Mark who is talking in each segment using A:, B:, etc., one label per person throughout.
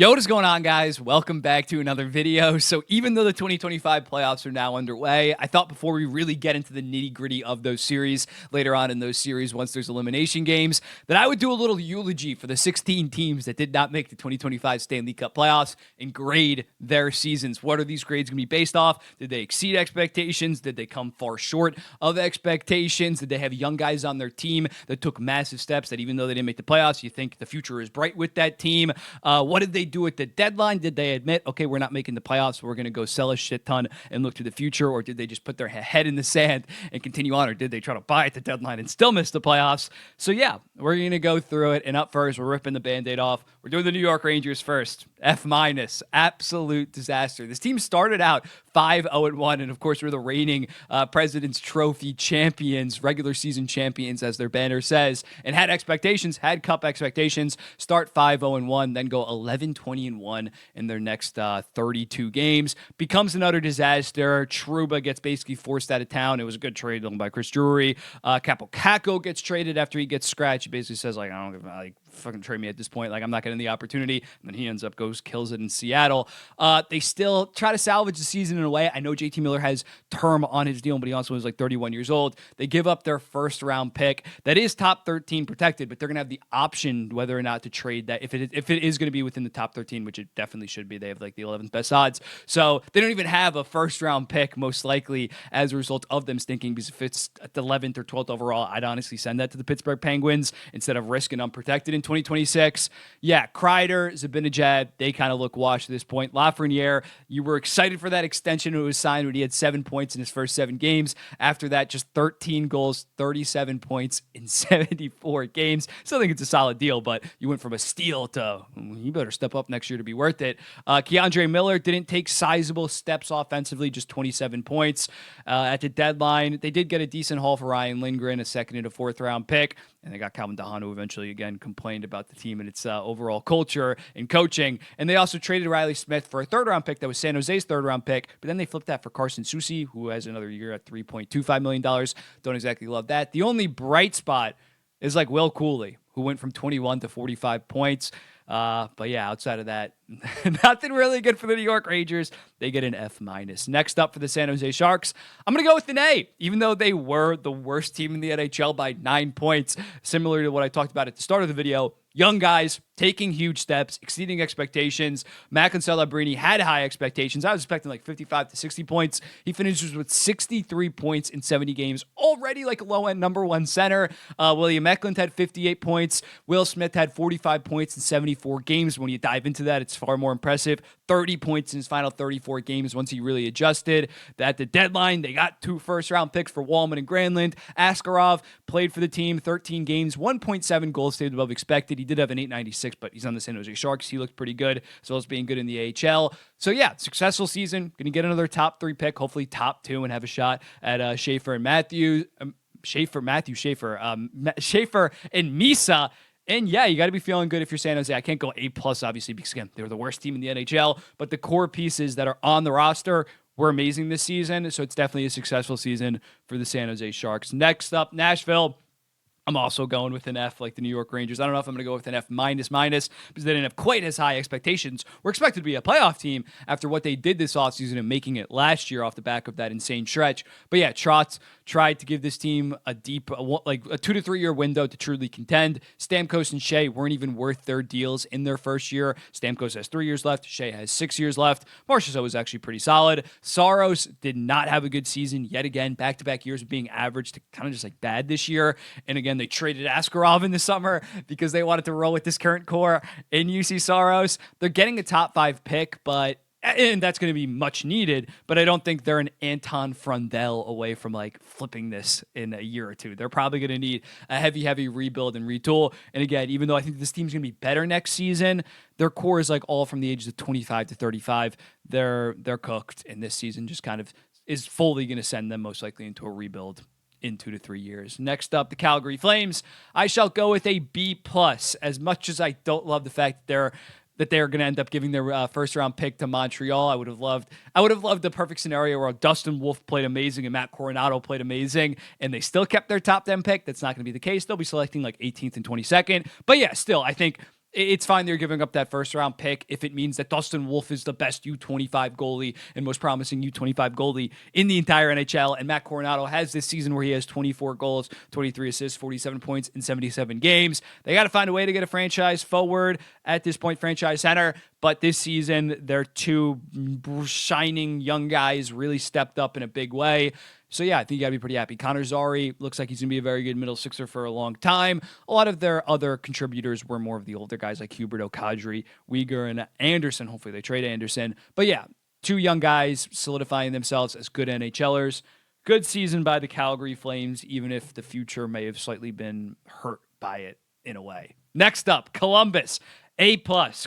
A: Yo, what is going on, guys? Welcome back to another video. So even though the 2025 playoffs are now underway, I thought before we really get into the nitty-gritty of those series, later on in those series, once there's elimination games, that I would do a little eulogy for the 16 teams that did not make the 2025 Stanley Cup playoffs and grade their seasons. What are these grades going to be based off? Did they exceed expectations? Did they come far short of expectations? Did they have young guys on their team that took massive steps that even though they didn't make the playoffs, you think the future is bright with that team? What did they do at the deadline? Did they admit, okay, we're not making the playoffs, we're going to go sell a shit ton and look to the future? Or did they just put their head in the sand and continue on? Or did they try to buy at the deadline and still miss the playoffs? So yeah, we're going to go through it. And up first, we're ripping the Band-Aid off. We're doing the New York Rangers first. F-. Absolute disaster. This team started out 5-0-1, and of course, we're the reigning President's Trophy champions, regular season champions, as their banner says, and had expectations, had cup expectations, start 5-0-1, then go 11-20-1 in their next 32 games. Becomes another disaster. Trouba gets basically forced out of town. It was a good trade done by Chris Drury. Capo Caco gets traded after he gets scratched. He basically says, like, I don't give a fucking trade me at this point. Like, I'm not getting the opportunity. And then he ends up kills it in Seattle. They still try to salvage the season in a way. I know JT Miller has term on his deal, but he also was like 31 years old. They give up their first round pick that is top 13 protected, but they're going to have the option whether or not to trade that if it is going to be within the top 13, which it definitely should be. They have like the 11th best odds. So they don't even have a first round pick, most likely, as a result of them stinking, because if it's at the 11th or 12th overall, I'd honestly send that to the Pittsburgh Penguins instead of risking unprotected in 2026. Yeah, Kreider, Zibanejad, they kind of look washed at this point. Lafreniere, you were excited for that extension when it was signed when he had 7 points in his first 7 games. After that, just 13 goals, 37 points in 74 games. Still think it's a solid deal, but you went from a steal to you better step up next year to be worth it. Keandre Miller didn't take sizable steps offensively, just 27 points. At the deadline, they did get a decent haul for Ryan Lindgren, a second and a fourth round pick. And they got Calvin DeHaan, who eventually, again, complained about the team and its overall culture and coaching. And they also traded Riley Smith for a third-round pick that was San Jose's third-round pick. But then they flipped that for Carson Soucy, who has another year at $3.25 million. Don't exactly love that. The only bright spot is like Will Cooley, who went from 21 to 45 points. But yeah, outside of that, nothing really good for the New York Rangers. They get an F-. Next up for the San Jose Sharks, I'm going to go with an A, even though they were the worst team in the NHL by 9 points, similar to what I talked about at the start of the video. Young guys taking huge steps, exceeding expectations. Macklin Celebrini had high expectations. I was expecting like 55 to 60 points. He finishes with 63 points in 70 games, already like a low-end number one center. William Eklund had 58 points. Will Smith had 45 points in 74 games. When you dive into that, it's far more impressive. 30 points in his final 34 games once he really adjusted. At the deadline, they got 2 first-round picks for Wallman and Granlund. Askarov played for the team, 13 games, 1.7 goals saved above expected. He did have an 896, but he's on the San Jose Sharks. He looked pretty good, as well as being good in the AHL. So yeah, successful season. Going to get another top 3 pick, hopefully top 2, and have a shot at Schaefer and Matthews. Schaefer and Misa. And yeah, you got to be feeling good if you're San Jose. I can't go A+, obviously, because again, they were the worst team in the NHL, but the core pieces that are on the roster were amazing this season. So it's definitely a successful season for the San Jose Sharks. Next up, Nashville. I'm also going with an F like the New York Rangers. I don't know if I'm going to go with an F- because they didn't have quite as high expectations. We're expected to be a playoff team after what they did this offseason and making it last year off the back of that insane stretch. But yeah, Trotz tried to give this team a 2 to 3 year window to truly contend. Stamkos and Shea weren't even worth their deals in their first year. Stamkos has 3 years left. Shea has 6 years left. Marchessault was actually pretty solid. Saros did not have a good season yet again. Back-to-back years of being average to kind of just like bad this year. And again, they traded Askarov in the summer because they wanted to roll with this current core in UC Saros. They're getting a top 5 pick, and that's going to be much needed, but I don't think they're an Anton Frundell away from like flipping this in a year or two. They're probably going to need a heavy rebuild and retool. And again, even though I think this team's going to be better next season, their core is like all from the ages of 25 to 35. They're cooked, and this season just kind of is fully going to send them most likely into a rebuild in 2 to 3 years. Next up, the Calgary Flames. I shall go with a B+. As much as I don't love the fact that they're going to end up giving their first round pick to Montreal. I would have loved the perfect scenario where Dustin Wolf played amazing and Matt Coronado played amazing, and they still kept their top 10 pick. That's not going to be the case. They'll be selecting like 18th and 22nd. But yeah, still, I think It's fine they're giving up that first round pick if it means that Dustin Wolf is the best U25 goalie and most promising U25 goalie in the entire NHL. And Matt Coronado has this season where he has 24 goals, 23 assists, 47 points in 77 games. They got to find a way to get a franchise forward at this point, franchise center. But this season, their two shining young guys really stepped up in a big way. So, yeah, I think you got to be pretty happy. Connor Zary looks like he's going to be a very good middle sixer for a long time. A lot of their other contributors were more of the older guys like Huberdeau, Kadri, Uyghur, and Anderson. Hopefully they trade Anderson. But, yeah, two young guys solidifying themselves as good NHLers. Good season by the Calgary Flames, even if the future may have slightly been hurt by it in a way. Next up, Columbus. A+,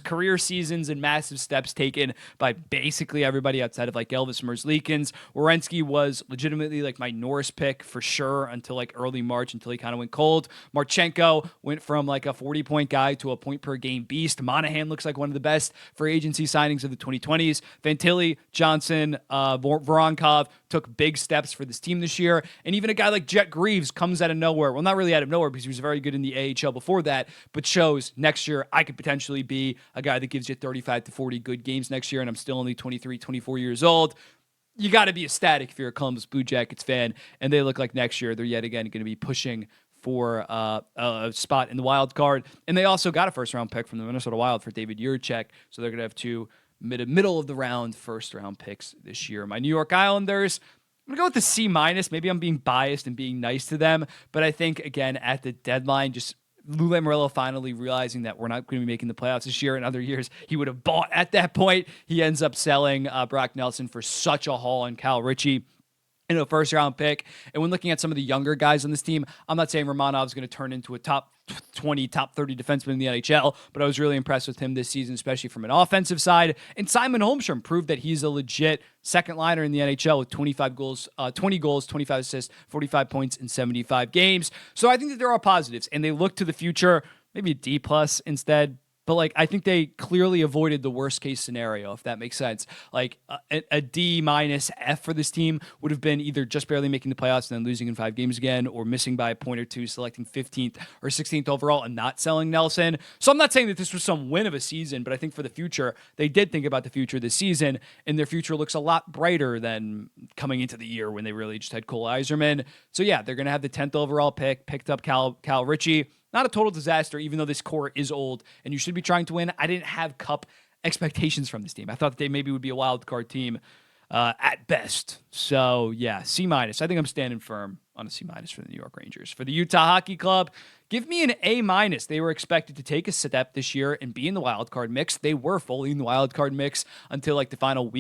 A: career seasons and massive steps taken by basically everybody outside of like Elvis Merzlikins. Werenski was legitimately like my Norris pick for sure until like early March, until he kind of went cold. Marchenko went from like a 40-point guy to a point-per-game beast. Monahan looks like one of the best free agency signings of the 2020s. Fantilli, Johnson, Voronkov took big steps for this team this year. And even a guy like Jet Greaves comes out of nowhere. Well, not really out of nowhere because he was very good in the AHL before that, but shows next year I could potentially be a guy that gives you 35 to 40 good games next year, and I'm still only 23, 24 years old. You got to be ecstatic if you're a Columbus Blue Jackets fan, and they look like next year they're yet again going to be pushing for a spot in the wild card. And they also got a first-round pick from the Minnesota Wild for David Jiricek, so they're going to have two middle of the round first-round picks this year. My New York Islanders, I'm going to go with the C-. Maybe I'm being biased and being nice to them, but I think, again, at the deadline, just Lou Lamoriello finally realizing that we're not going to be making the playoffs this year. In other years, he would have bought at that point. He ends up selling Brock Nelson for such a haul on Cal Ritchie in a first-round pick. And when looking at some of the younger guys on this team, I'm not saying Romanov's going to turn into a top 20, top 30 defenseman in the NHL, but I was really impressed with him this season, especially from an offensive side. And Simon Holmstrom proved that he's a legit second liner in the NHL with 20 goals, 25 assists, 45 points in 75 games. So I think that there are positives, and they look to the future, maybe a D+ instead. But, like, I think they clearly avoided the worst-case scenario, if that makes sense. Like, a D- F for this team would have been either just barely making the playoffs and then losing in 5 games again, or missing by a point or two, selecting 15th or 16th overall and not selling Nelson. So I'm not saying that this was some win of a season, but I think for the future, they did think about the future this season, and their future looks a lot brighter than coming into the year when they really just had Cole Yzerman. So, yeah, they're going to have the 10th overall pick, picked up Cal Ritchie. Not a total disaster, even though this core is old and you should be trying to win. I didn't have Cup expectations from this team. I thought that they maybe would be a wild card team at best. So, yeah, C-. I think I'm standing firm on a C- for the New York Rangers. For the Utah Hockey Club, give me an A-. They were expected to take a step this year and be in the wild card mix. They were fully in the wild card mix until like the final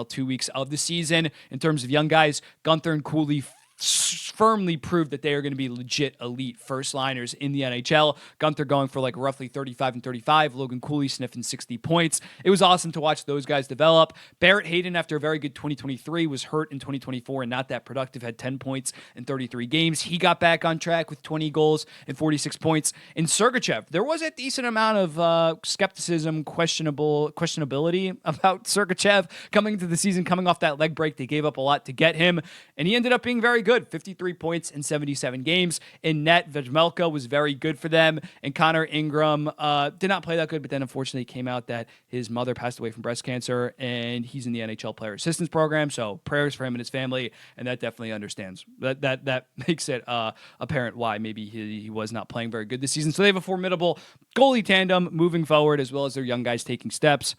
A: 2 weeks of the season. In terms of young guys, Gunther and Cooley firmly proved that they are going to be legit elite first liners in the NHL. Gunther going for like roughly 35 and 35. Logan Cooley sniffing 60 points. It was awesome to watch those guys develop. Barrett Hayden, after a very good 2023, was hurt in 2024 and not that productive, had 10 points in 33 games. He got back on track with 20 goals and 46 points. In Sergachev, there was a decent amount of skepticism, questionability about Sergachev coming into the season, coming off that leg break. They gave up a lot to get him, and he ended up being very good. 53 points in 77 games. In net, Vejmelka was very good for them, and Connor Ingram did not play that good, but then unfortunately it came out that his mother passed away from breast cancer, and he's in the NHL Player Assistance Program, so prayers for him and his family, and that definitely understands. That makes it apparent why maybe he was not playing very good this season. So they have a formidable goalie tandem moving forward, as well as their young guys taking steps.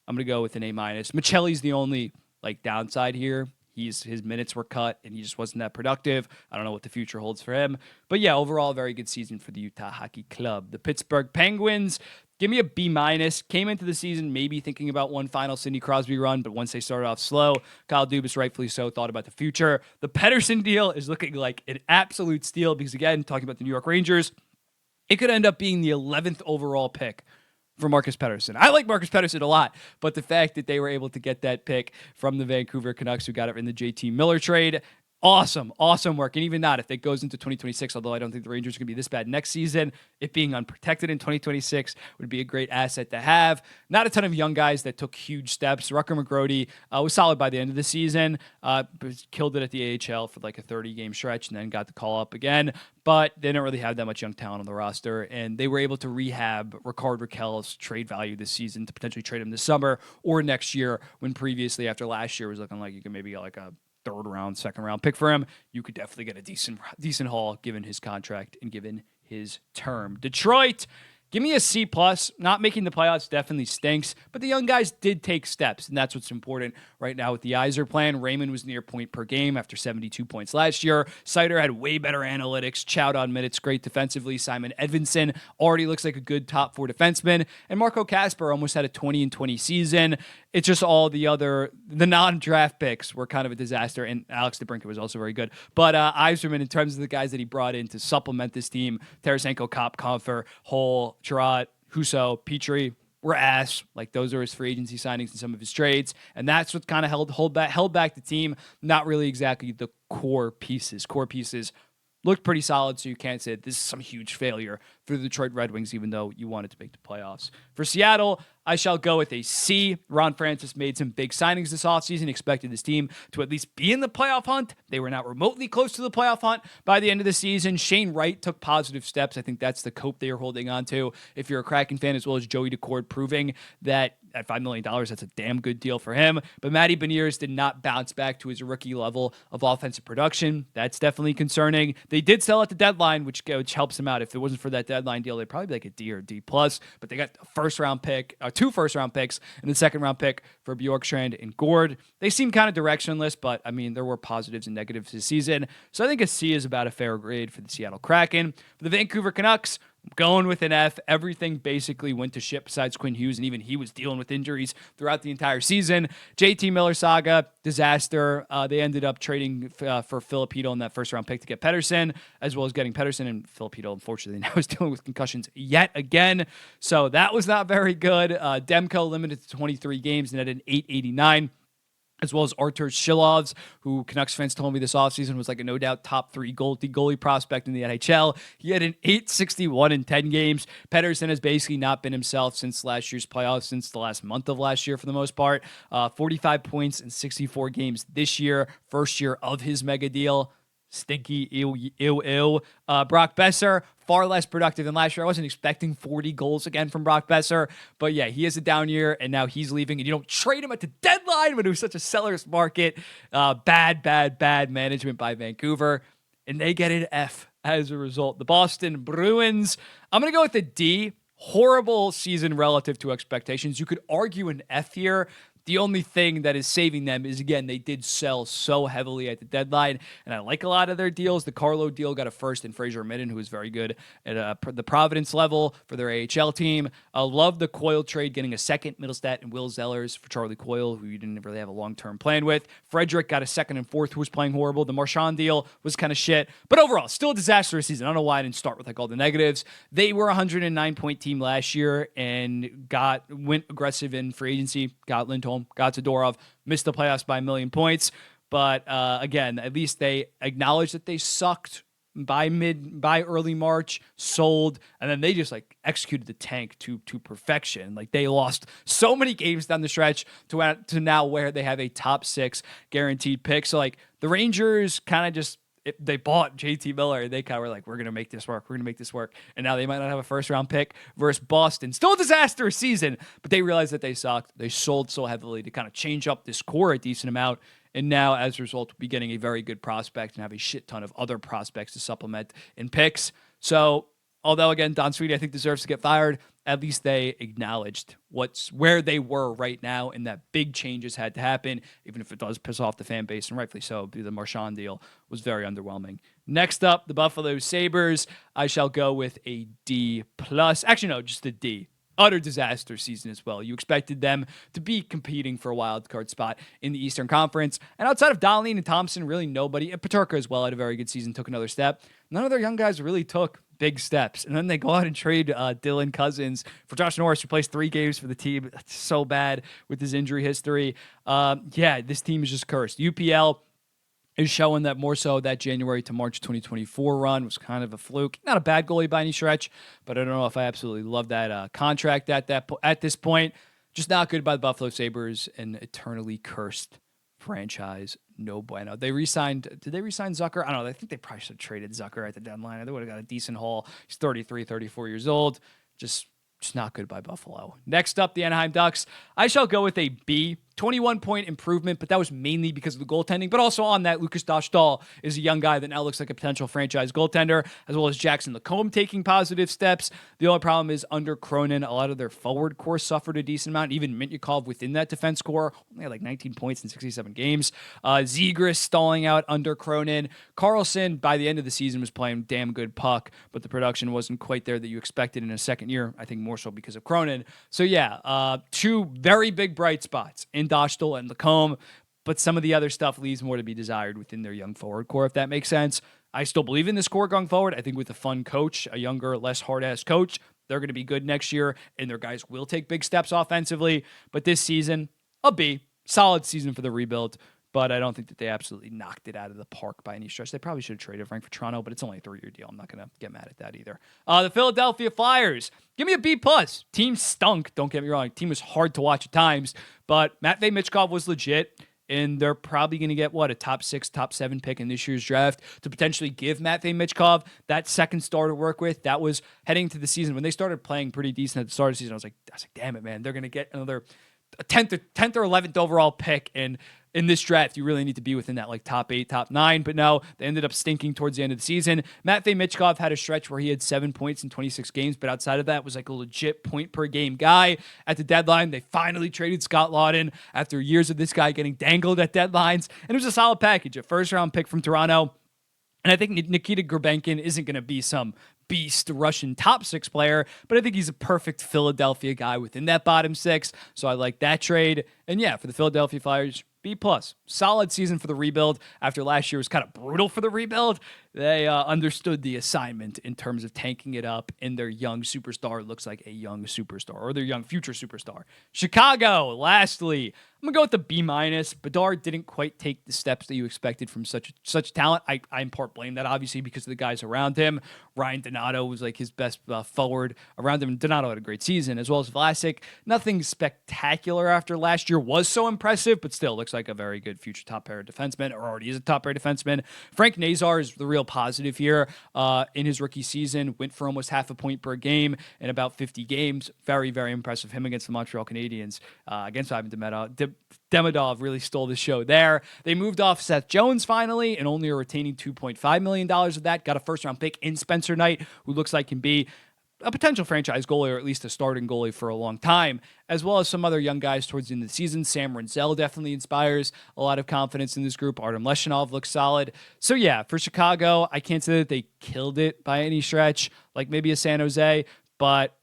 A: I'm going to go with an A-. Michelli's the only downside here. His minutes were cut, and he just wasn't that productive. I don't know what the future holds for him. But yeah, overall, a very good season for the Utah Hockey Club. The Pittsburgh Penguins, give me a B-. Came into the season maybe thinking about one final Sidney Crosby run, but once they started off slow, Kyle Dubas, rightfully so, thought about the future. The Pettersson deal is looking like an absolute steal because, again, talking about the New York Rangers, it could end up being the 11th overall pick for Marcus Pettersson. I like Marcus Pettersson a lot, but the fact that they were able to get that pick from the Vancouver Canucks, who got it in the JT Miller trade, Awesome, awesome work. And even not if it goes into 2026, although I don't think the Rangers are going to be this bad next season, it being unprotected in 2026 would be a great asset to have. Not a ton of young guys that took huge steps. Rucker McGrody was solid by the end of the season, killed it at the AHL for like a 30-game stretch and then got the call up again. But they didn't really have that much young talent on the roster, and they were able to rehab Rickard Rakell's trade value this season to potentially trade him this summer or next year, when previously after last year was looking like you could maybe get like a third round, second round pick for him. You could definitely get a decent haul given his contract and given his term. Detroit, give me a C+. Not making the playoffs definitely stinks, but the young guys did take steps, and that's what's important right now with the Yzer plan. Raymond was near point per game after 72 points last year. Sider had way better analytics, chowed on minutes, great defensively. Simon Edvinsson already looks like a good top 4 defenseman, and Marco Kasper almost had a 20-20 season. It's just all the non-draft picks were kind of a disaster, and Alex DeBrincat was also very good. But Yzerman, in terms of the guys that he brought in to supplement this team, Tarasenko, Kopp, Comfer, Hull, Chirot, Husso, Petrie, were ass. Like, those are his free agency signings and some of his trades, and that's what kind of held back the team. Not really exactly the core pieces. Core pieces looked pretty solid, so you can't say this is some huge failure for the Detroit Red Wings, even though you wanted to make the playoffs. For Seattle, I shall go with a C. Ron Francis made some big signings this offseason, expected this team to at least be in the playoff hunt. They were not remotely close to the playoff hunt by the end of the season. Shane Wright took positive steps. I think that's the cope they are holding on to. If you're a Kraken fan, as well as Joey Daccord, proving that at $5 million, that's a damn good deal for him. But Matty Beniers did not bounce back to his rookie level of offensive production. That's definitely concerning. They did sell at the deadline, which helps him out. If it wasn't for that deadline deal, they'd probably be like a D or D+. But they got a first-round pick, 2 first-round picks, and a second-round pick for Bjorkstrand and Gord. They seem kind of directionless, but, I mean, there were positives and negatives this season. So I think a C is about a fair grade for the Seattle Kraken. For the Vancouver Canucks, I'm going with an F. Everything basically went to shit besides Quinn Hughes, and even he was dealing with injuries throughout the entire season. JT Miller saga, disaster. They ended up trading for Filipino in that first-round pick to get Pettersson, as well as getting Pettersson, and Filipino, unfortunately, now is dealing with concussions yet again. So that was not very good. Demko limited to 23 games and had an 889. As well as Artur Shilovs, who Canucks fans told me this offseason was like a no-doubt top 3 goalie prospect in the NHL. He had an 861 in 10 games. Pettersson has basically not been himself since last year's playoffs, since the last month of last year for the most part. 45 points in 64 games this year, first year of his mega deal. Stinky, ew. Brock Besser, far less productive than last year. I wasn't expecting 40 goals again from Brock Besser, but yeah, he has a down year, and now he's leaving, and you don't trade him at the deadline when it was such a seller's market. Bad management by Vancouver, and they get an F as a result. The Boston Bruins, I'm going to go with a D. Horrible season relative to expectations. You could argue an F here. The only thing that is saving them is, again, they did sell so heavily at the deadline, and I like a lot of their deals. The Carlo deal got a first in Fraser Midden, who was very good at the Providence level for their AHL team. I love the Coyle trade, getting a second, Middlestat and Will Zellers for Charlie Coyle, who you didn't really have a long-term plan with. Frederick got a second and fourth, who was playing horrible. The Marchand deal was kind of shit, but overall, still a disastrous season. I don't know why I didn't start with like all the negatives. They were a 109-point team last year and went aggressive in free agency, got Lindholm, got Zadorov, missed the playoffs by 1 million points. But again, at least they acknowledged that they sucked by early March, sold, and then they just like executed the tank to perfection. Like, they lost so many games down the stretch to now where they have a top 6 guaranteed pick. So like the Rangers kind of just, they bought JT Miller, and they kind of were like, we're going to make this work. And now they might not have a first-round pick versus Boston. Still a disastrous season, but they realized that they sucked. They sold so heavily to kind of change up this core a decent amount. And now, as a result, we'll be getting a very good prospect and have a shit ton of other prospects to supplement in picks. So, although, again, Don Sweeney, I think, deserves to get fired, at least they acknowledged where they were right now, and that big changes had to happen, even if it does piss off the fan base, and rightfully so. The Marchand deal was very underwhelming. Next up, the Buffalo Sabres. I shall go with a D+. Actually, no, just a D. Utter disaster season as well. You expected them to be competing for a wild card spot in the Eastern Conference. And outside of Dahlin and Thompson, really nobody. And Peterka as well had a very good season, took another step. None of their young guys really took big steps. And then they go out and trade Dylan Cousins for Josh Norris, who plays 3 games for the team. That's so bad with his injury history. This team is just cursed. UPL, is showing that more so that January to March 2024 run was kind of a fluke. Not a bad goalie by any stretch, but I don't know if I absolutely love that contract at this point. Just not good by the Buffalo Sabres, an eternally cursed franchise. No bueno. Did they re-sign Zucker? I don't know. I think they probably should have traded Zucker at the deadline. They would have got a decent haul. He's 33, 34 years old. Just not good by Buffalo. Next up, the Anaheim Ducks. I shall go with a B. 21-point improvement, but that was mainly because of the goaltending. But also on that, Lucas Dahlstall is a young guy that now looks like a potential franchise goaltender, as well as Jackson Lacombe taking positive steps. The only problem is under Cronin, a lot of their forward core suffered a decent amount. Even Mintyukov within that defense core only had like 19 points in 67 games. Zegras stalling out under Cronin. Carlson, by the end of the season, was playing damn good puck, but the production wasn't quite there that you expected in a second year. I think more so because of Cronin. So yeah, two very big bright spots in Dahlstall and Lacombe, but some of the other stuff leaves more to be desired within their young forward core, if that makes sense. I still believe in this core going forward. I think with a fun coach, a younger, less hard-ass coach, they're going to be good next year, and their guys will take big steps offensively. But this season, a B. Solid season for the rebuild, but I don't think that they absolutely knocked it out of the park by any stretch. They probably should have traded Frank for Toronto, but it's only a 3-year deal. I'm not going to get mad at that either. The Philadelphia Flyers. Give me a B+. Team stunk, don't get me wrong. Team was hard to watch at times, but Matvei Michkov was legit, and they're probably going to get, a top 6, top 7 pick in this year's draft to potentially give Matvei Michkov that second star to work with. That was heading into the season. When they started playing pretty decent at the start of the season, I was like, damn it, man. They're going to get another 10th or 11th overall pick, and in this draft, you really need to be within that top 8, top 9. But no, they ended up stinking towards the end of the season. Matvei Michkov had a stretch where he had 7 points in 26 games, but outside of that was like a legit point per game guy. At the deadline, they finally traded Scott Laughton after years of this guy getting dangled at deadlines, and it was a solid package. A first-round pick from Toronto. And I think Nikita Gurbenkin isn't going to be some beast Russian top 6 player, but I think he's a perfect Philadelphia guy within that bottom 6. So I like that trade. And yeah, for the Philadelphia Flyers, B+. Solid season for the rebuild. After last year was kind of brutal for the rebuild, they understood the assignment in terms of tanking it up, and their young superstar looks like a young superstar, or their young future superstar. Chicago, lastly, I'm going to go with the B-. Bedard didn't quite take the steps that you expected from such talent. I in part blame that, obviously, because of the guys around him. Ryan Donato was like his best forward around him. Donato had a great season, as well as Vlasic. Nothing spectacular after last year was so impressive, but still looks like a very good future top-pair defenseman, or already is a top-pair defenseman. Frank Nazar is the real positive here. In his rookie season, went for almost half a point per game in about 50 games. Very, very impressive. Him against the Montreal Canadiens, against Ivan Demidov really stole the show there. They moved off Seth Jones finally, and only are retaining $2.5 million of that. Got a first-round pick in Spencer Knight, who looks like can be a potential franchise goalie, or at least a starting goalie for a long time, as well as some other young guys towards the end of the season. Sam Renzel definitely inspires a lot of confidence in this group. Artem Leshinov looks solid. So yeah, for Chicago, I can't say that they killed it by any stretch, like maybe a San Jose, but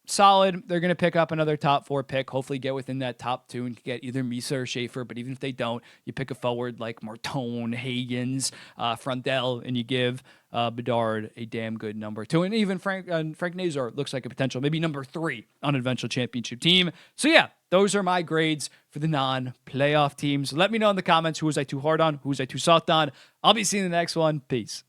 A: solid. They're going to pick up another top 4 pick, hopefully get within that top 2 and get either Misa or Schaefer. But even if they don't, you pick a forward like Martone, Hagens, Frondell, and you give Bedard a damn good number 2. And even Frank Nazar looks like a potential maybe number 3 on an eventual championship team. So yeah, those are my grades for the non-playoff teams. Let me know in the comments, who was I too hard on, who was I too soft on. I'll be seeing the next one. Peace.